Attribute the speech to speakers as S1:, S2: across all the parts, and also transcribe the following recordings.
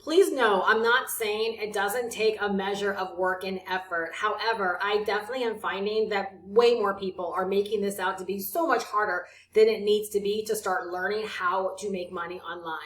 S1: Please know, I'm not saying it doesn't take a measure of work and effort. However, I definitely am finding that way more people are making this out to be so much harder than it needs to be to start learning how to make money online.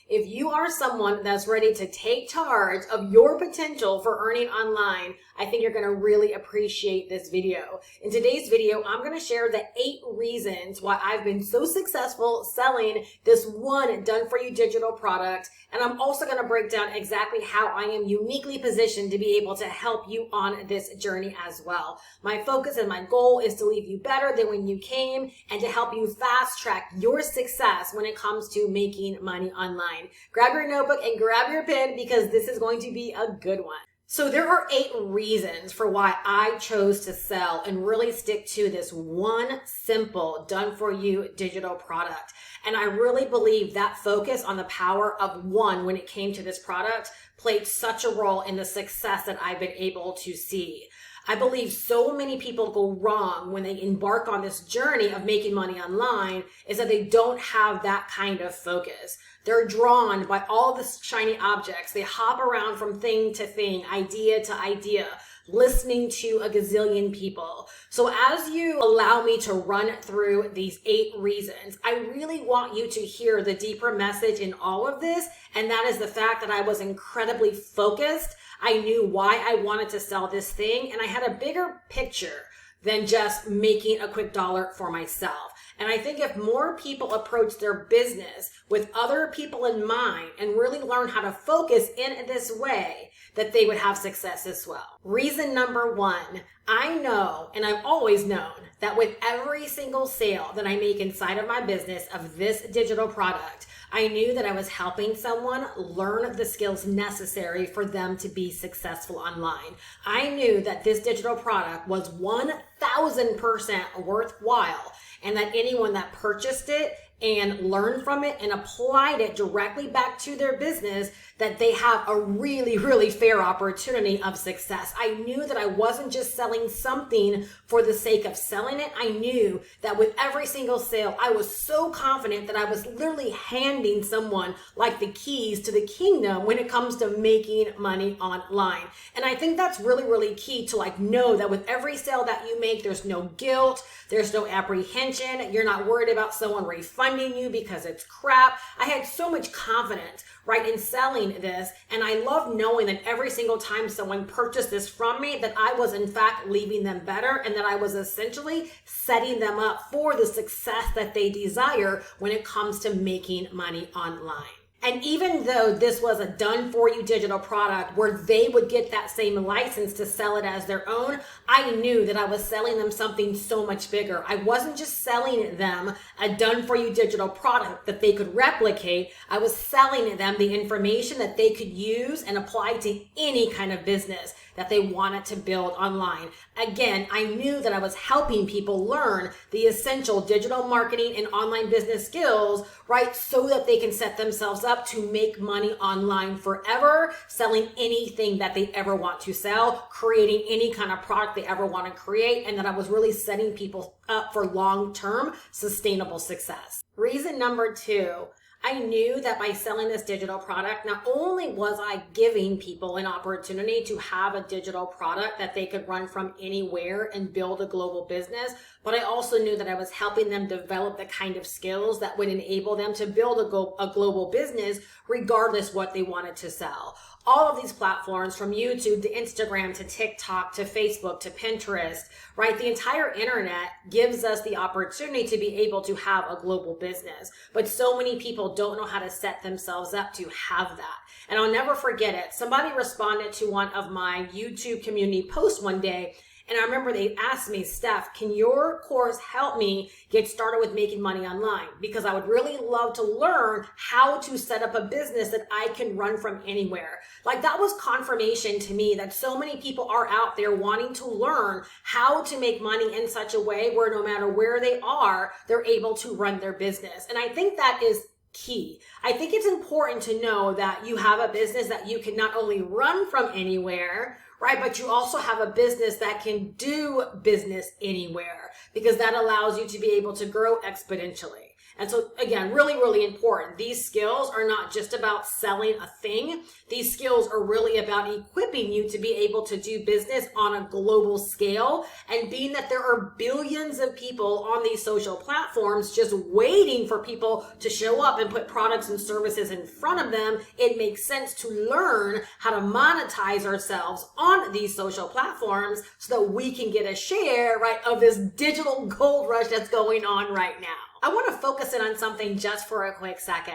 S1: If you are someone that's ready to take charge of your potential for earning online, I think you're going to really appreciate this video. In today's video, I'm going to share the 8 reasons why I've been so successful selling this one done-for-you digital product. And I'm also going to break down exactly how I am uniquely positioned to be able to help you on this journey as well. My focus and my goal is to leave you better than when you came and to help you fast track your success when it comes to making money online. Grab your notebook and grab your pen because this is going to be a good one. So there are 8 reasons for why I chose to sell and really stick to this one simple done-for-you digital product. And I really believe that focus on the power of one when it came to this product played such a role in the success that I've been able to see. I believe so many people go wrong when they embark on this journey of making money online is that they don't have that kind of focus. They're drawn by all the shiny objects. They hop around from thing to thing, idea to idea, listening to a gazillion people. So as you allow me to run through these 8 reasons, I really want you to hear the deeper message in all of this, and that is the fact that I was incredibly focused. I knew why I wanted to sell this thing, and I had a bigger picture than just making a quick dollar for myself. And I think if more people approach their business with other people in mind and really learn how to focus in this way, that they would have success as well. Reason number 1, I know, and I've always known, that with every single sale that I make inside of my business of this digital product, I knew that I was helping someone learn the skills necessary for them to be successful online. I knew that this digital product was 1000% worthwhile, and that anyone that purchased it and learned from it and applied it directly back to their business, that they have a really, really fair opportunity of success. I knew that I wasn't just selling something for the sake of selling it. I knew that with every single sale, I was so confident that I was literally handing someone like the keys to the kingdom when it comes to making money online. And I think that's really, really key to know that with every sale that you make, there's no guilt, there's no apprehension, you're not worried about someone refunding you because it's crap. I had so much confidence, in selling this. And I love knowing that every single time someone purchased this from me, that I was in fact leaving them better and that I was essentially setting them up for the success that they desire when it comes to making money online. And even though this was a done-for-you digital product where they would get that same license to sell it as their own, I knew that I was selling them something so much bigger. I wasn't just selling them a done-for-you digital product that they could replicate. I was selling them the information that they could use and apply to any kind of business that they wanted to build online. Again, I knew that I was helping people learn the essential digital marketing and online business skills, so that they can set themselves up to make money online forever, selling anything that they ever want to sell, creating any kind of product they ever want to create, and that I was really setting people up for long-term sustainable success. Reason number 2, I knew that by selling this digital product, not only was I giving people an opportunity to have a digital product that they could run from anywhere and build a global business, but I also knew that I was helping them develop the kind of skills that would enable them to build a global business regardless what they wanted to sell. All of these platforms, from YouTube to Instagram to TikTok to Facebook to Pinterest, the entire internet gives us the opportunity to be able to have a global business. But so many people don't know how to set themselves up to have that. And I'll never forget it. Somebody responded to one of my YouTube community posts one day, and I remember they asked me, Steph, can your course help me get started with making money online? Because I would really love to learn how to set up a business that I can run from anywhere. That was confirmation to me that so many people are out there wanting to learn how to make money in such a way where no matter where they are, they're able to run their business. And I think that is key. I think it's important to know that you have a business that you can not only run from anywhere, but you also have a business that can do business anywhere, because that allows you to be able to grow exponentially. And so again, really, really important. These skills are not just about selling a thing. These skills are really about equipping you to be able to do business on a global scale. And being that there are billions of people on these social platforms just waiting for people to show up and put products and services in front of them, it makes sense to learn how to monetize ourselves on these social platforms so that we can get a share, right, of this digital gold rush that's going on right now. I want to focus in on something just for a quick second.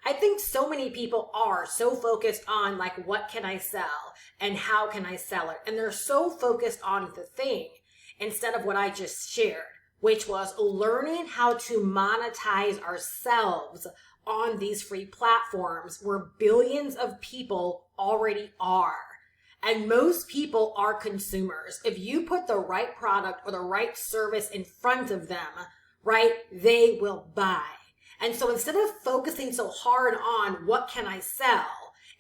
S1: I think so many people are so focused on like, what can I sell and how can I sell it? And they're so focused on the thing instead of what I just shared, which was learning how to monetize ourselves on these free platforms where billions of people already are. And most people are consumers. If you put the right product or the right service in front of them, right, they will buy. And so instead of focusing so hard on what can I sell,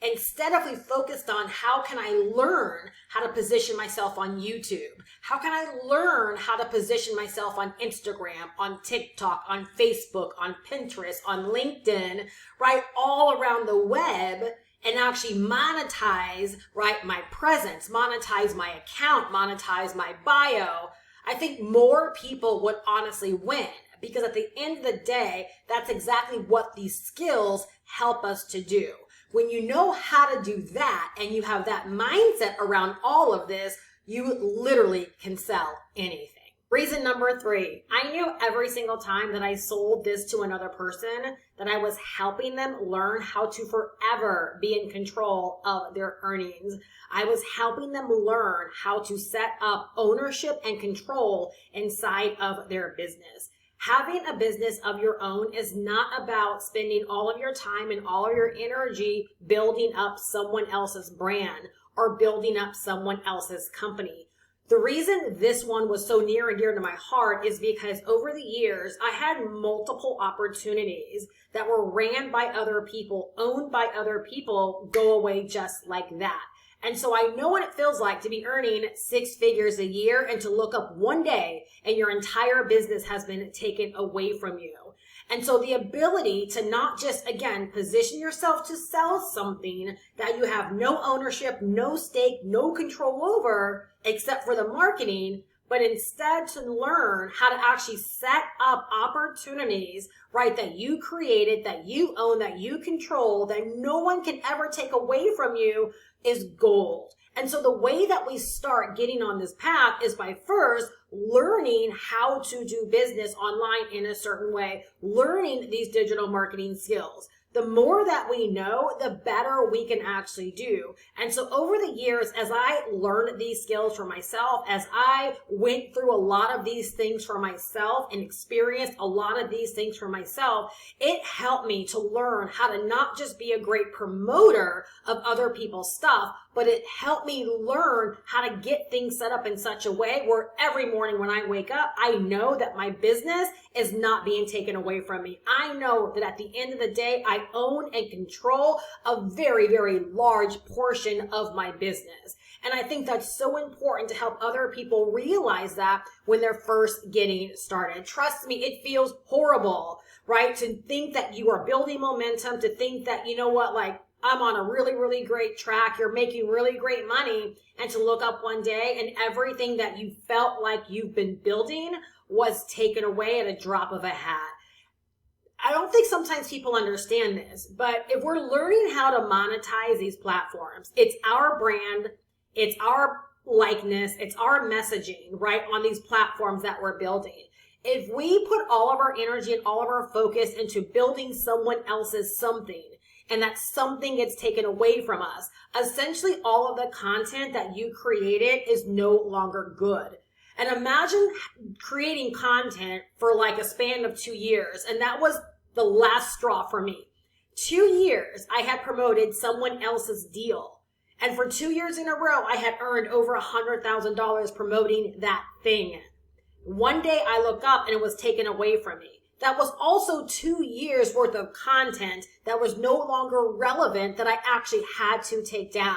S1: instead of we focused on how can I learn how to position myself on YouTube? How can I learn how to position myself on Instagram, on TikTok, on Facebook, on Pinterest, on LinkedIn, right, all around the web, and actually monetize, right, my presence, monetize my account, monetize my bio, I think more people would honestly win, because at the end of the day, that's exactly what these skills help us to do. When you know how to do that and you have that mindset around all of this, you literally can sell anything. Reason number 3, I knew every single time that I sold this to another person that I was helping them learn how to forever be in control of their earnings. I was helping them learn how to set up ownership and control inside of their business. Having a business of your own is not about spending all of your time and all of your energy building up someone else's brand or building up someone else's company. The reason this one was so near and dear to my heart is because over the years, I had multiple opportunities that were ran by other people, owned by other people, go away just like that. And so I know what it feels like to be earning 6 figures a year and to look up one day and your entire business has been taken away from you. And so the ability to not just, again, position yourself to sell something that you have no ownership, no stake, no control over, except for the marketing, but instead to learn how to actually set up opportunities, right, that you created, that you own, that you control, that no one can ever take away from you is gold. And so the way that we start getting on this path is by first learning how to do business online in a certain way, learning these digital marketing skills. The more that we know, the better we can actually do. And so over the years, as I learned these skills for myself, as I went through a lot of these things for myself and experienced a lot of these things for myself, it helped me to learn how to not just be a great promoter of other people's stuff, but it helped me learn how to get things set up in such a way where every morning when I wake up, I know that my business is not being taken away from me. I know that at the end of the day, I own and control a very, very large portion of my business. And I think that's so important to help other people realize that when they're first getting started. Trust me, it feels horrible, right? To think that you are building momentum, to think that, you know what, like, I'm on a really, really great track. You're making really great money. And to look up one day and everything that you felt like you've been building was taken away at a drop of a hat. I don't think sometimes people understand this, but if we're learning how to monetize these platforms, it's our brand, it's our likeness, it's our messaging, right, on these platforms that we're building. If we put all of our energy and all of our focus into building someone else's something, and that something gets taken away from us, essentially all of the content that you created is no longer good. And imagine creating content for like a span of 2 years, and that was the last straw for me. 2 years, I had promoted someone else's deal. And for 2 years in a row, I had earned over $100,000 promoting that thing. One day I look up and it was taken away from me. That was also 2 years worth of content that was no longer relevant that I actually had to take down.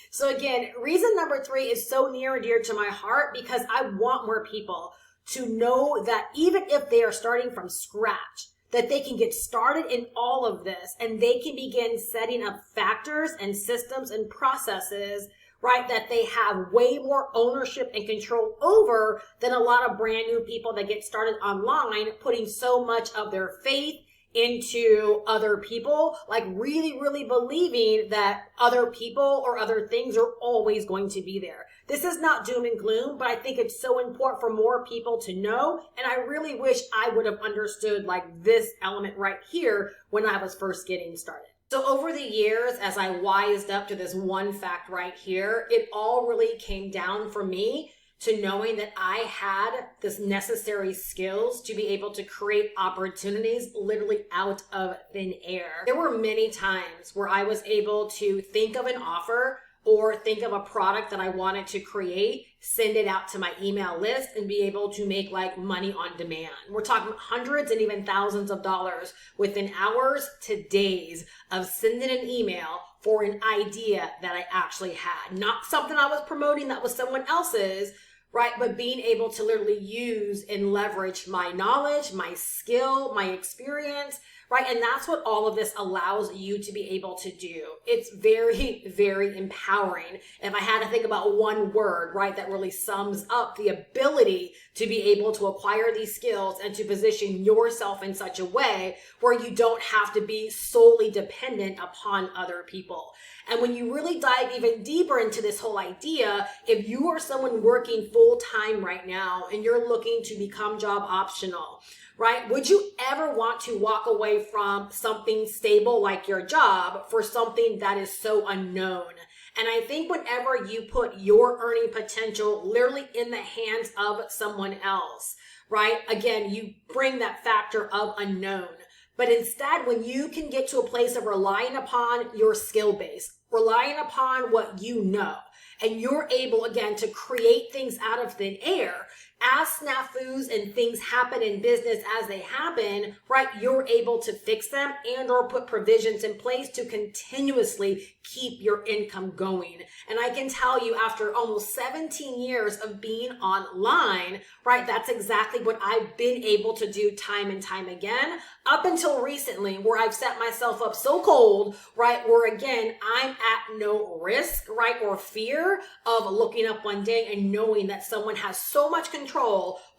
S1: So again, reason number 3 is so near and dear to my heart because I want more people to know that even if they are starting from scratch, that they can get started in all of this and they can begin setting up factors and systems and processes, right, that they have way more ownership and control over than a lot of brand new people that get started online, putting so much of their faith into other people, like really, really believing that other people or other things are always going to be there. This is not doom and gloom, but I think it's so important for more people to know. And I really wish I would have understood like this element right here when I was first getting started. So over the years, as I wised up to this one fact right here, it all really came down for me to knowing that I had this necessary skills to be able to create opportunities literally out of thin air. There were many times where I was able to think of an offer or think of a product that I wanted to create, send it out to my email list, and be able to make like money on demand. We're talking hundreds and even thousands of dollars within hours to days of sending an email for an idea that I actually had. Not something I was promoting that was someone else's, right? But being able to literally use and leverage my knowledge, my skill, my experience, right? And that's what all of this allows you to be able to do. It's very, very empowering. If I had to think about one word, right, that really sums up the ability to be able to acquire these skills and to position yourself in such a way where you don't have to be solely dependent upon other people. And when you really dive even deeper into this whole idea, if you are someone working full time right now and you're looking to become job optional, right? Would you ever want to walk away from something stable like your job for something that is so unknown? And I think whenever you put your earning potential literally in the hands of someone else, right? Again, you bring that factor of unknown. But instead, when you can get to a place of relying upon your skill base, relying upon what you know, and you're able, again, to create things out of thin air, as snafus and things happen in business as they happen, right, you're able to fix them and or put provisions in place to continuously keep your income going. And I can tell you after almost 17 years of being online, right, that's exactly what I've been able to do time and time again, up until recently where I've set myself up so cold, right, where again, I'm at no risk, right, or fear of looking up one day and knowing that someone has so much control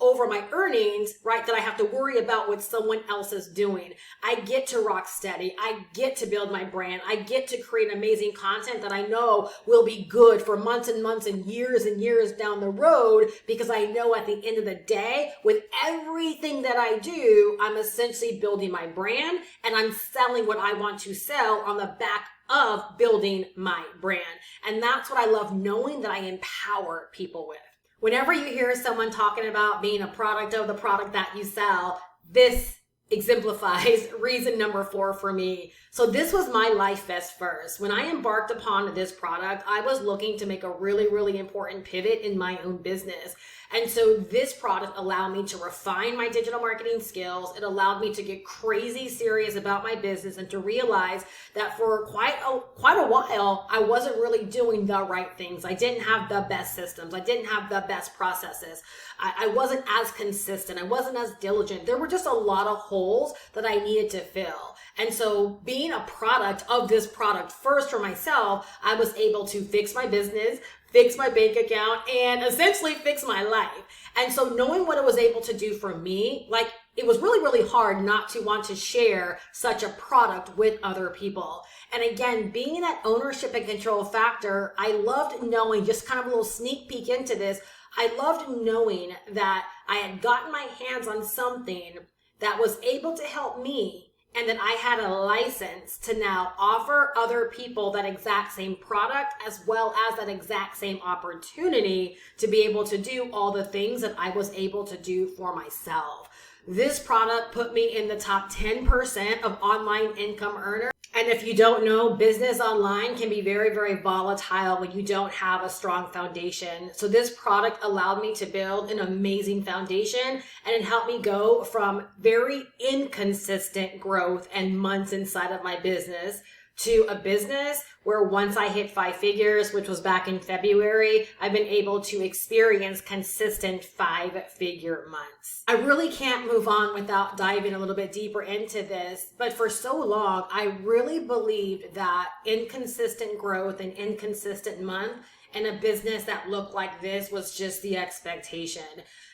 S1: over my earnings, right, that I have to worry about what someone else is doing. I get to rock steady. I get to build my brand. I get to create amazing content that I know will be good for months and months and years down the road, because I know at the end of the day, with everything that I do, I'm essentially building my brand and I'm selling what I want to sell on the back of building my brand. And that's what I love knowing that I empower people with. Whenever you hear someone talking about being a product of the product that you sell, this exemplifies reason number 4 for me. So this was my life vest first. When I embarked upon this product, I was looking to make a really, really important pivot in my own business. And so this product allowed me to refine my digital marketing skills. It allowed me to get crazy serious about my business and to realize that for quite a while, I wasn't really doing the right things. I didn't have the best systems. I didn't have the best processes. I wasn't as consistent. I wasn't as diligent. There were just a lot of holes that I needed to fill. And so being a product of this product first for myself, I was able to fix my business, fix my bank account, and essentially fix my life. And so knowing what it was able to do for me, like it was really, really hard not to want to share such a product with other people. And again, being that ownership and control factor, I loved knowing, just kind of a little sneak peek into this, I loved knowing that I had gotten my hands on something that was able to help me, and that I had a license to now offer other people that exact same product as well as that exact same opportunity to be able to do all the things that I was able to do for myself. This product put me in the top 10% of online income earners. And if you don't know, business online can be very, very volatile when you don't have a strong foundation. So this product allowed me to build an amazing foundation, and it helped me go from very inconsistent growth and months inside of my business to a business where once I hit 5 figures, which was back in February, I've been able to experience consistent 5-figure months. I really can't move on without diving a little bit deeper into this, but for so long, I really believed that inconsistent growth and inconsistent month in a business that looked like this was just the expectation.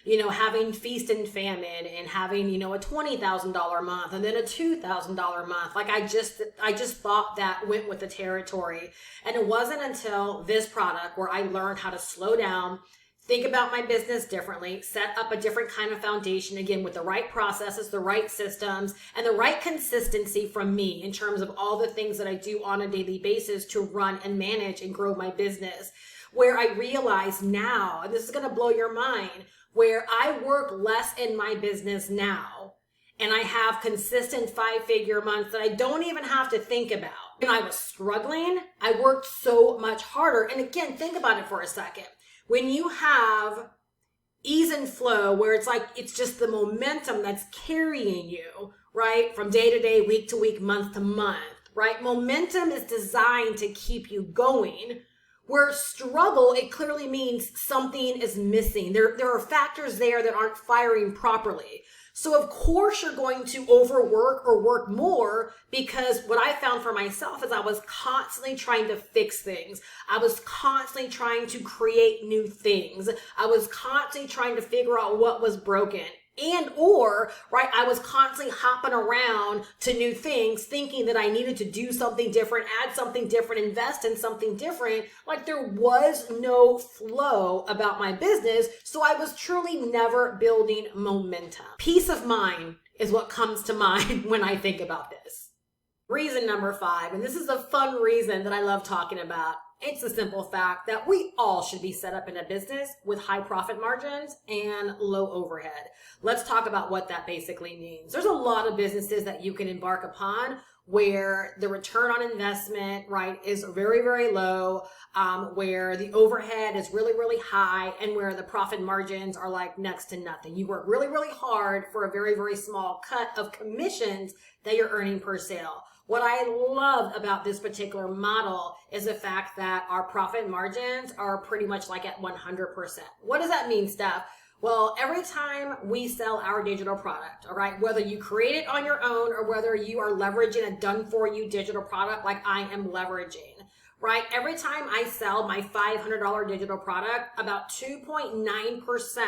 S1: You know, having feast and famine and having, you know, a $20,000 month and then a $2,000 month. Like I just thought that went with the territory. And it wasn't until this product where I learned how to slow down, think about my business differently, set up a different kind of foundation, again, with the right processes, the right systems, and the right consistency from me in terms of all the things that I do on a daily basis to run and manage and grow my business, where I realize now, and this is going to blow your mind, where I work less in my business now, and I have consistent 5-figure months that I don't even have to think about. When I was struggling, I worked so much harder. And again, think about it for a second. When you have ease and flow, where it's like, it's just the momentum that's carrying you, right? From day to day, week to week, month to month, right? Momentum is designed to keep you going. Where struggle, it clearly means something is missing. There are factors there that aren't firing properly. So of course you're going to overwork or work more, because what I found for myself is I was constantly trying to fix things. I was constantly trying to create new things. I was constantly trying to figure out what was broken. Right, I was constantly hopping around to new things, thinking that I needed to do something different, add something different, invest in something different. Like there was no flow about my business. So I was truly never building momentum. Peace of mind is what comes to mind when I think about this. Reason number 5, and this is a fun reason that I love talking about. It's the simple fact that we all should be set up in a business with high profit margins and low overhead. Let's talk about what that basically means. There's a lot of businesses that you can embark upon where the return on investment, right, is very, very low, where the overhead is really, really high, and where the profit margins are like next to nothing. You work really, really hard for a very, very small cut of commissions that you're earning per sale. What I love about this particular model is the fact that our profit margins are pretty much like at 100%. What does that mean, Steph? Well, every time we sell our digital product, all right, whether you create it on your own or whether you are leveraging a done-for-you digital product like I am leveraging, right? Every time I sell my $500 digital product, about 2.9%,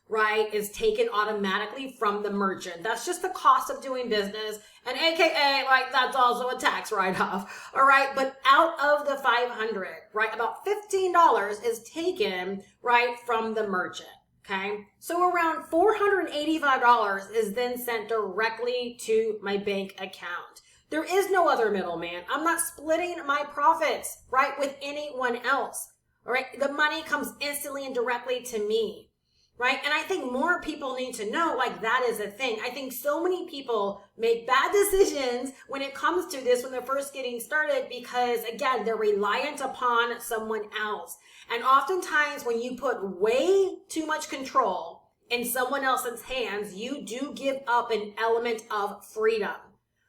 S1: right, is taken automatically from the merchant. That's just the cost of doing business. And AKA, like, that's also a tax write-off. All right. But out of the 500, right, about $15 is taken, right, from the merchant. Okay. So around $485 is then sent directly to my bank account. There is no other middleman. I'm not splitting my profits, right, with anyone else. All right. The money comes instantly and directly to me. Right. And I think more people need to know, like, that is a thing. I think so many people make bad decisions when it comes to this when they're first getting started, because again, they're reliant upon someone else. And oftentimes when you put way too much control in someone else's hands, you do give up an element of freedom.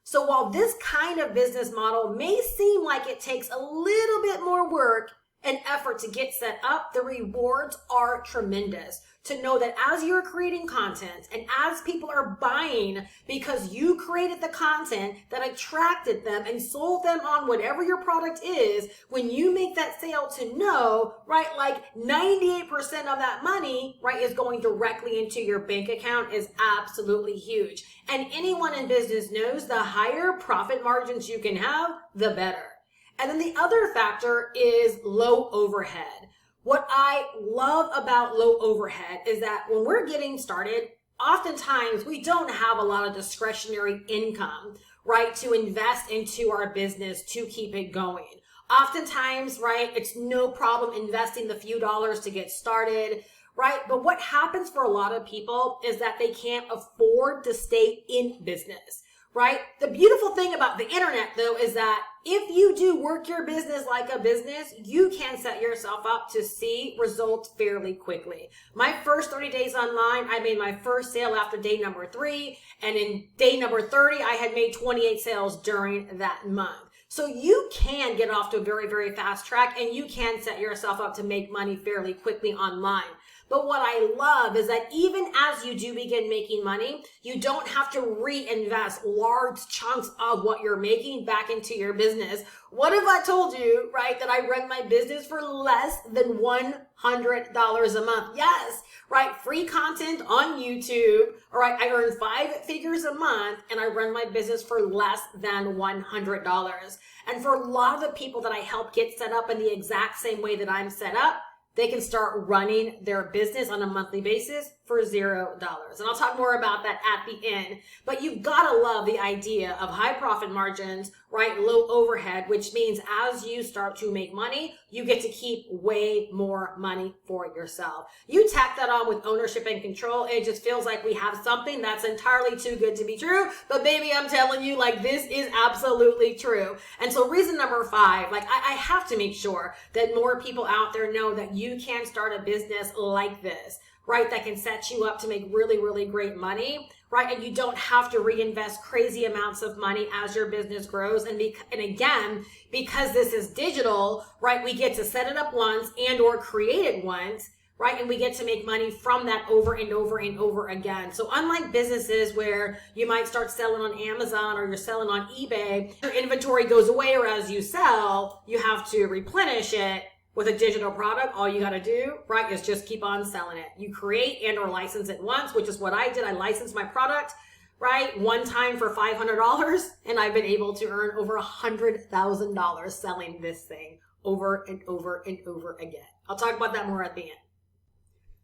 S1: So while this kind of business model may seem like it takes a little bit more work and effort to get set up, the rewards are tremendous. To know that as you're creating content and as people are buying because you created the content that attracted them and sold them on whatever your product is, when you make that sale, to know, right, like 98% of that money, right, is going directly into your bank account is absolutely huge. And anyone in business knows the higher profit margins you can have, the better. And then the other factor is low overhead. What I love about low overhead is that when we're getting started, oftentimes we don't have a lot of discretionary income, right, to invest into our business to keep it going. Oftentimes, right, it's no problem investing the few dollars to get started, right? But what happens for a lot of people is that they can't afford to stay in business. Right? The beautiful thing about the internet, though, is that if you do work your business like a business, you can set yourself up to see results fairly quickly. My first 30 days online, I made my first sale after day number 3. And in day number 30, I had made 28 sales during that month. So you can get off to a very, very fast track, and you can set yourself up to make money fairly quickly online. But what I love is that even as you do begin making money, you don't have to reinvest large chunks of what you're making back into your business. What if I told you, right, that I run my business for less than $100 a month? Yes, right, free content on YouTube. All right, I earn 5 figures a month and I run my business for less than $100. And for a lot of the people that I help get set up in the exact same way that I'm set up, they can start running their business on a monthly basis for $0. And I'll talk more about that at the end. But you've got to love the idea of high profit margins, right? Low overhead, which means as you start to make money, you get to keep way more money for yourself. You tack that on with ownership and control, it just feels like we have something that's entirely too good to be true. But baby, I'm telling you, like, this is absolutely true. And so reason number 5, like, I have to make sure that more people out there know that you can start a business like this, right? That can set you up to make really, really great money, right? And you don't have to reinvest crazy amounts of money as your business grows. And again, because this is digital, right? We get to set it up once and or create it once, right? And we get to make money from that over and over and over again. So unlike businesses where you might start selling on Amazon or you're selling on eBay, your inventory goes away, or as you sell, you have to replenish it. With a digital product, all you got to do, right, is just keep on selling it. You create and or license it once, which is what I did. I licensed my product, right, one time for $500, and I've been able to earn over $100,000 selling this thing over and over and over again. I'll talk about that more at the end.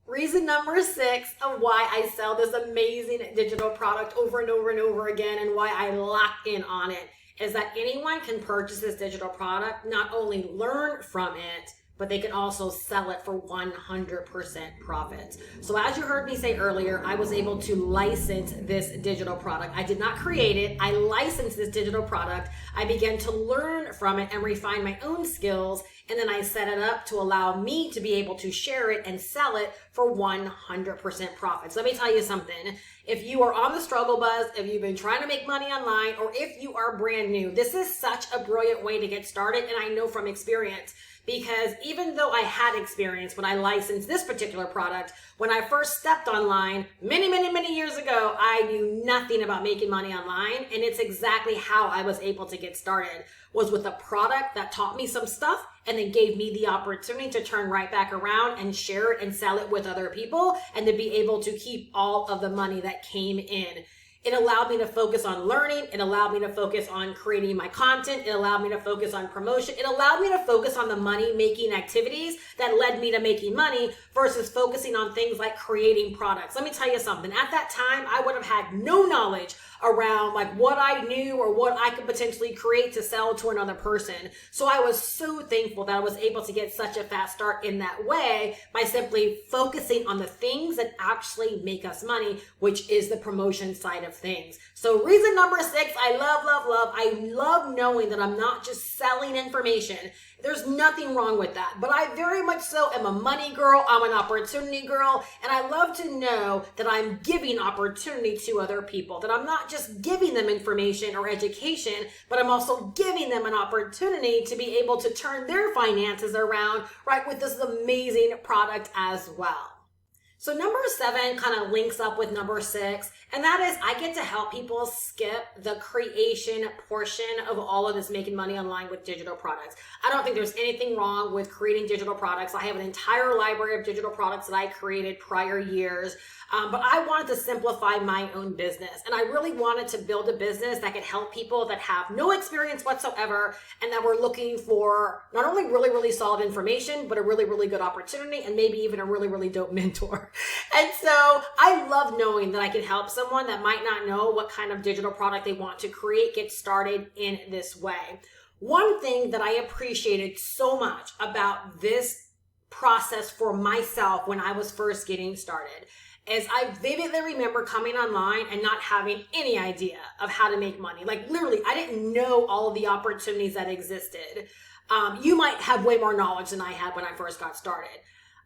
S1: Reason number 6 of why I sell this amazing digital product over and over and over again, and why I lock in on it, is that anyone can purchase this digital product, not only learn from it, but they can also sell it for 100% profits. So as you heard me say earlier, I was able to license this digital product. I did not create it. I licensed this digital product. I began to learn from it and refine my own skills. And then I set it up to allow me to be able to share it and sell it for 100% profits. Let me tell you something. If you are on the struggle bus, if you've been trying to make money online, or if you are brand new, this is such a brilliant way to get started. And I know from experience, because even though I had experience when I licensed this particular product, when I first stepped online many years ago, I knew nothing about making money online. And it's exactly how I was able to get started, was with a product that taught me some stuff and then gave me the opportunity to turn right back around and share it and sell it with other people, and to be able to keep all of the money that came in. It allowed me to focus on learning. It allowed me to focus on creating my content. It allowed me to focus on promotion. It allowed me to focus on the money-making activities that led me to making money versus focusing on things like creating products. Let me tell you something. At that time, I would have had no knowledge around like what I knew or what I could potentially create to sell to another person. So I was so thankful that I was able to get such a fast start in that way by simply focusing on the things that actually make us money, which is the promotion side of things. So reason number 6, I love knowing that I'm not just selling information. There's nothing wrong with that, but I very much so am a money girl. I'm an opportunity girl, and I love to know that I'm giving opportunity to other people, that I'm not just giving them information or education, but I'm also giving them an opportunity to be able to turn their finances around, right, with this amazing product as well. So number 7 kind of links up with number 6, and that is I get to help people skip the creation portion of all of this making money online with digital products. I don't think there's anything wrong with creating digital products. I have an entire library of digital products that I created prior years, but I wanted to simplify my own business, and I really wanted to build a business that could help people that have no experience whatsoever and that were looking for not only really solid information, but a really good opportunity and maybe even a really dope mentor. And so I love knowing that I can help someone that might not know what kind of digital product they want to create get started in this way. One thing that I appreciated so much about this process for myself when I was first getting started is I vividly remember coming online and not having any idea of how to make money. Like literally, I didn't know all of the opportunities that existed. You might have way more knowledge than I had when I first got started.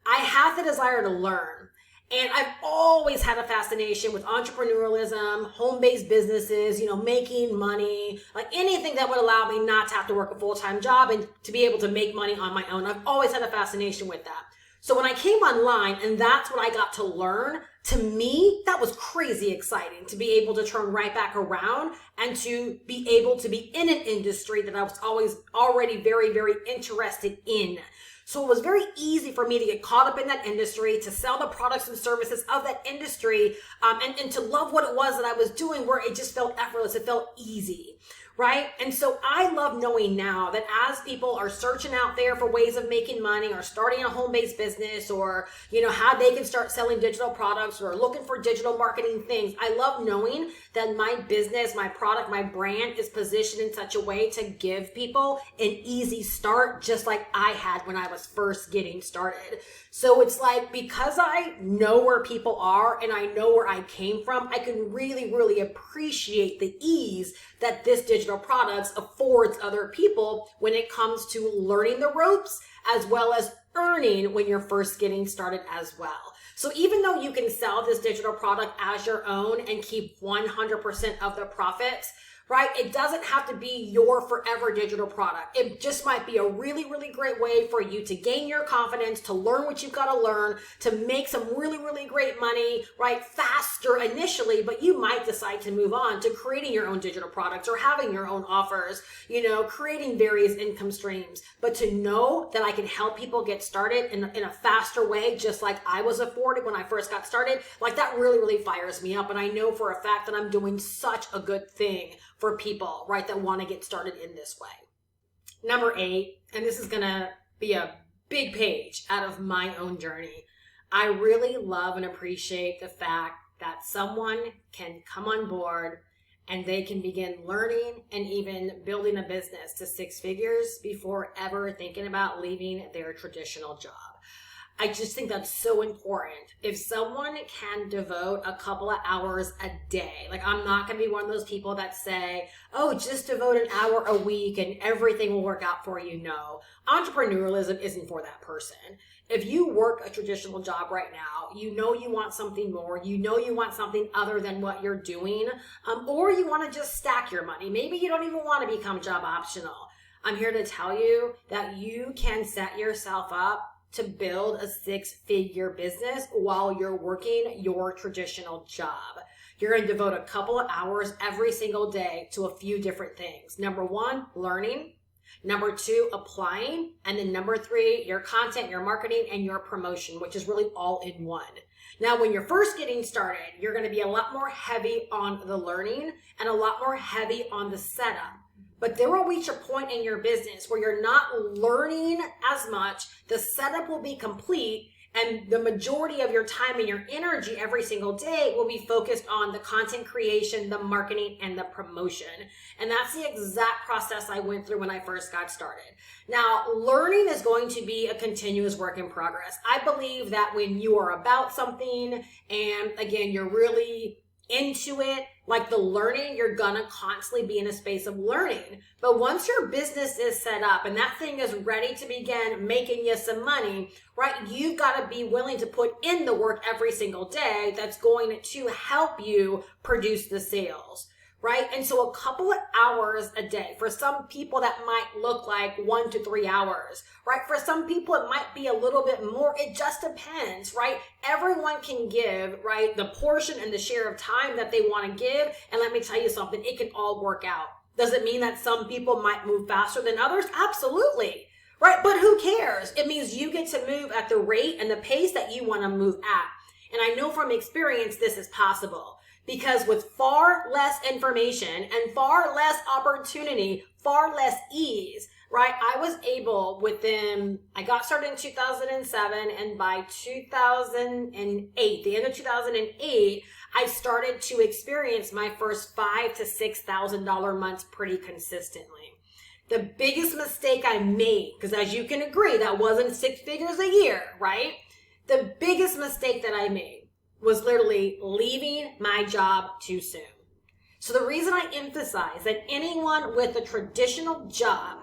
S1: I had the desire to learn. And I've always had a fascination with entrepreneurialism, home-based businesses, making money, like anything that would allow me not to have to work a full-time job and to be able to make money on my own. I've always had a fascination with that. So when I came online and that's what I got to learn, to me, that was crazy exciting to be able to turn right back around and to be able to be in an industry that I was always already very, very interested in. So it was very easy for me to get caught up in that industry, to sell the products and services of that industry, and to love what it was that I was doing, where it just felt effortless. It felt easy, right? And so I love knowing now that as people are searching out there for ways of making money or starting a home-based business or, how they can start selling digital products or looking for digital marketing things, I love knowing that my business, my product, my brand is positioned in such a way to give people an easy start, just like I had when I was first getting started. So it's like, because I know where people are and I know where I came from, I can really, really appreciate the ease that this digital products affords other people when it comes to learning the ropes, as well as earning when you're first getting started as well. So even though you can sell this digital product as your own and keep 100% of the profits, right? It doesn't have to be your forever digital product. It just might be a really, really great way for you to gain your confidence, to learn what you've got to learn, to make some really, really great money, right? Faster initially, but you might decide to move on to creating your own digital products or having your own offers, creating various income streams. But to know that I can help people get started in a faster way, just like I was afforded when I first got started, like that really, really fires me up. And I know for a fact that I'm doing such a good thing for people, right, that want to get started in this way. Number 8, and this is going to be a big page out of my own journey. I really love and appreciate the fact that someone can come on board and they can begin learning and even building a business to 6 figures before ever thinking about leaving their traditional job. I just think that's so important. If someone can devote a couple of hours a day, like I'm not going to be one of those people that say, oh, just devote an hour a week and everything will work out for you. No, entrepreneurialism isn't for that person. If you work a traditional job right now, you want something more, you want something other than what you're doing, or you want to just stack your money. Maybe you don't even want to become job optional. I'm here to tell you that you can set yourself up to build a 6-figure business while you're working your traditional job. You're going to devote a couple of hours every single day to a few different things. Number 1, learning. Number 2, applying. And then number 3, your content, your marketing, and your promotion, which is really all in one. Now, when you're first getting started, you're going to be a lot more heavy on the learning and a lot more heavy on the setup. But there will reach a point in your business where you're not learning as much, the setup will be complete, and the majority of your time and your energy every single day will be focused on the content creation, the marketing, and the promotion. And that's the exact process I went through when I first got started. Now, learning is going to be a continuous work in progress. I believe that when you are about something, and again, you're really into it, like the learning, you're gonna constantly be in a space of learning. But once your business is set up and that thing is ready to begin making you some money, right, you've got to be willing to put in the work every single day that's going to help you produce the sales, right? And so a couple of hours a day, for some people that might look like 1 to 3 hours, right? For some people it might be a little bit more. It just depends, right? Everyone can give, right, the portion and the share of time that they want to give. And let me tell you something, it can all work out. Does it mean that some people might move faster than others? Absolutely, right? But who cares? It means you get to move at the rate and the pace that you want to move at. And I know from experience this is possible. Because with far less information and far less opportunity, far less ease, right? I was able I got started in 2007, and by 2008, the end of 2008, I started to experience my first $5,000 to $6,000 months pretty consistently. The biggest mistake I made, because as you can agree, that wasn't 6 figures a year, right? The biggest mistake that I made was literally leaving my job too soon. So the reason I emphasize that anyone with a traditional job,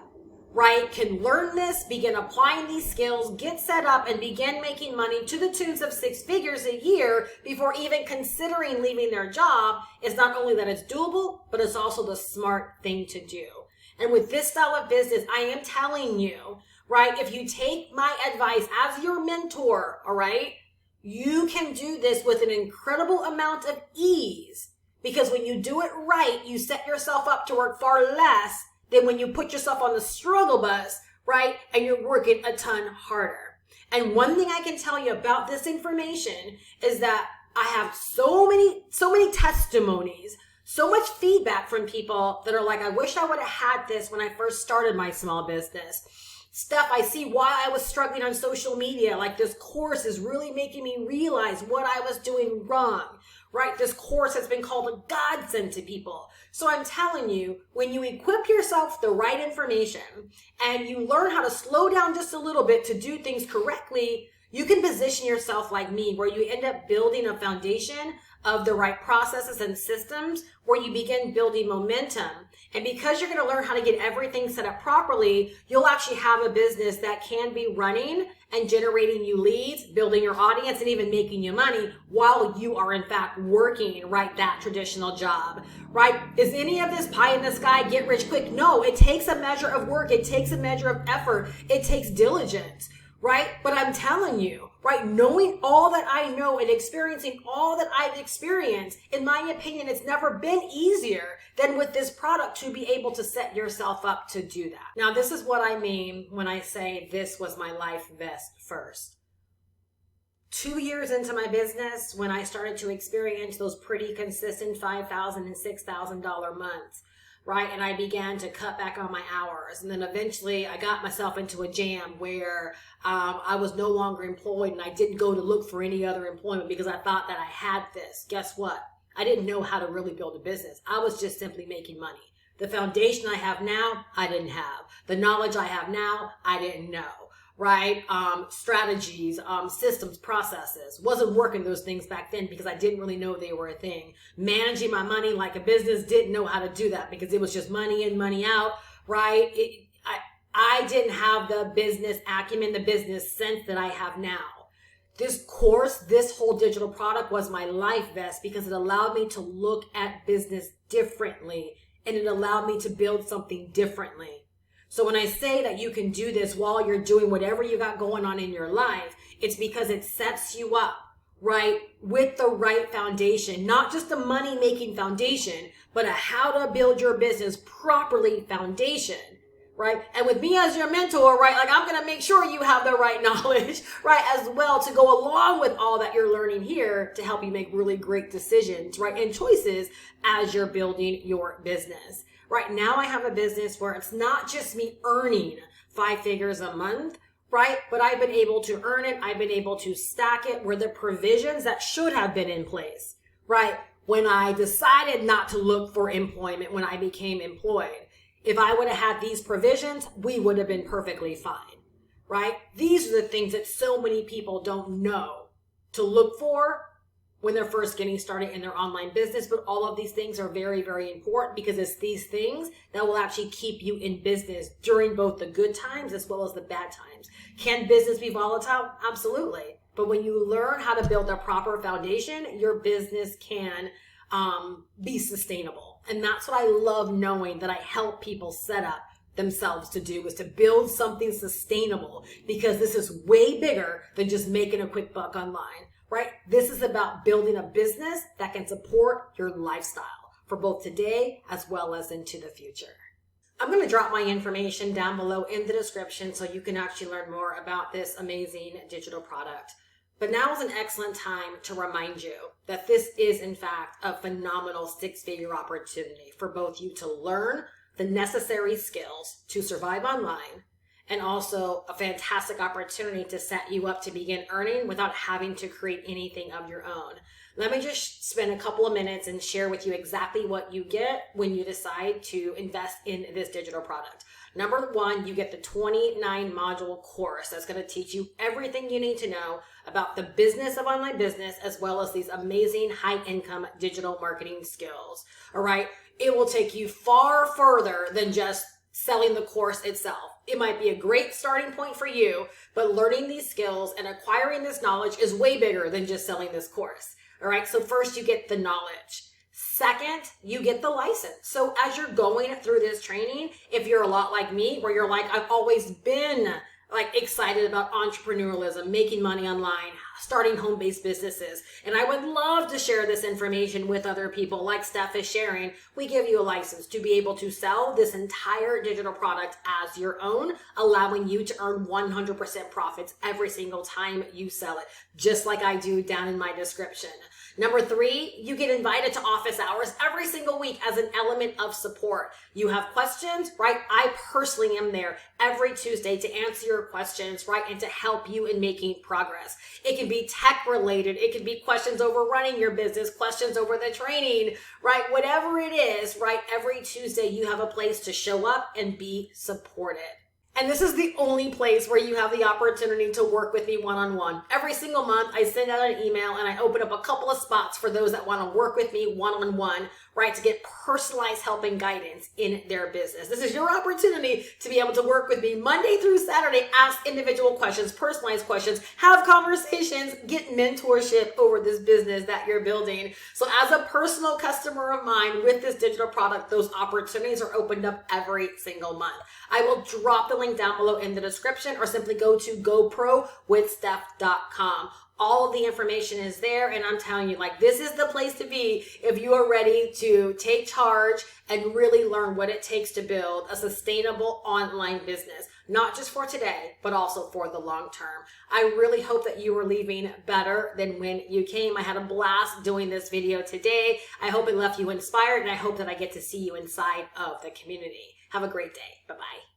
S1: right, can learn this, begin applying these skills, get set up, and begin making money to the tunes of 6 figures a year before even considering leaving their job is not only that it's doable, but it's also the smart thing to do. And with this style of business, I am telling you, right, if you take my advice as your mentor, all right, you can do this with an incredible amount of ease, because when you do it right, you set yourself up to work far less than when you put yourself on the struggle bus, right, and you're working a ton harder. And one thing I can tell you about this information is that I have so many testimonies, so much feedback from people that are like, I wish I would have had this when I first started my small business. Steph, I see why I was struggling on social media. Like, this course is really making me realize what I was doing wrong, right? This course has been called a godsend to people. So I'm telling you, when you equip yourself with the right information and you learn how to slow down just a little bit to do things correctly, you can position yourself like me, where you end up building a foundation of the right processes and systems, where you begin building momentum. And because you're going to learn how to get everything set up properly, you'll actually have a business that can be running and generating you leads, building your audience, and even making you money while you are in fact working, right, that traditional job, right? Is any of this pie in the sky, get rich quick? No, it takes a measure of work. It takes a measure of effort. It takes diligence, right? But I'm telling you, right, knowing all that I know and experiencing all that I've experienced, in my opinion, it's never been easier than with this product to be able to set yourself up to do that. Now, this is what I mean when I say this was my life vest first. 2 years into my business, when I started to experience those pretty consistent $5,000 and $6,000 months, right? And I began to cut back on my hours. And then eventually I got myself into a jam where I was no longer employed, and I didn't go to look for any other employment because I thought that I had this. Guess what? I didn't know how to really build a business. I was just simply making money. The foundation I have now, I didn't have. The knowledge I have now, I didn't know. Right? Strategies, systems, processes. Wasn't working those things back then because I didn't really know they were a thing. Managing my money like a business, didn't know how to do that because it was just money in, money out, right? I didn't have the business acumen, the business sense that I have now. This course, this whole digital product was my life vest because it allowed me to look at business differently, and it allowed me to build something differently. So when I say that you can do this while you're doing whatever you got going on in your life, it's because it sets you up, right, with the right foundation, not just a money-making foundation, but a how to build your business properly foundation, right? And with me as your mentor, right, like, I'm going to make sure you have the right knowledge, right, as well, to go along with all that you're learning here to help you make really great decisions, right, and choices as you're building your business. Right now, I have a business where it's not just me earning 5 figures a month, right? But I've been able to earn it. I've been able to stack it where the provisions that should have been in place, right? When I decided not to look for employment, when I became employed, if I would have had these provisions, we would have been perfectly fine, right? These are the things that so many people don't know to look for when they're first getting started in their online business. But all of these things are very, very important because it's these things that will actually keep you in business during both the good times as well as the bad times. Can business be volatile? Absolutely. But when you learn how to build a proper foundation, your business can be sustainable. And that's what I love knowing that I help people set up themselves to do, is to build something sustainable, because this is way bigger than just making a quick buck online. Right? This is about building a business that can support your lifestyle for both today as well as into the future. I'm going to drop my information down below in the description so you can actually learn more about this amazing digital product. But now is an excellent time to remind you that this is, in fact, a phenomenal 6-figure opportunity for both you to learn the necessary skills to survive online, and also a fantastic opportunity to set you up to begin earning without having to create anything of your own. Let me just spend a couple of minutes and share with you exactly what you get when you decide to invest in this digital product. Number 1, you get the 29-module course that's going to teach you everything you need to know about the business of online business, as well as these amazing high-income digital marketing skills. All right? It will take you far further than just selling the course itself. it might be a great starting point for you, but learning these skills and acquiring this knowledge is way bigger than just selling this course. All right. So first you get the knowledge. Second, you get the license. So as you're going through this training, if you're a lot like me, where you're like, I've always been like excited about entrepreneurialism, making money online, starting home-based businesses, and I would love to share this information with other people like Steph is sharing, we give you a license to be able to sell this entire digital product as your own, allowing you to earn 100% profits every single time you sell it, just like I do down in my description. Number 3, you get invited to office hours every single week as an element of support. You have questions, right? I personally am there every Tuesday to answer your questions, right? And to help you in making progress. It can be tech related. It can be questions over running your business, questions over the training, right? Whatever it is, right? Every Tuesday you have a place to show up and be supported. And this is the only place where you have the opportunity to work with me one-on-one. Every single month, I send out an email and I open up a couple of spots for those that want to work with me one-on-one, right, to get personalized help and guidance in their business. This is your opportunity to be able to work with me Monday through Saturday, ask individual questions, personalized questions, have conversations, get mentorship over this business that you're building. So as a personal customer of mine with this digital product, those opportunities are opened up every single month. I will drop the link down below in the description, or simply go to goprowithsteph.com. All of the information is there, and I'm telling you, like, this is the place to be if you are ready to take charge and really learn what it takes to build a sustainable online business, not just for today, but also for the long term. I really hope that you are leaving better than when you came. I had a blast doing this video today. I hope it left you inspired, and I hope that I get to see you inside of the community. Have a great day. Bye-bye.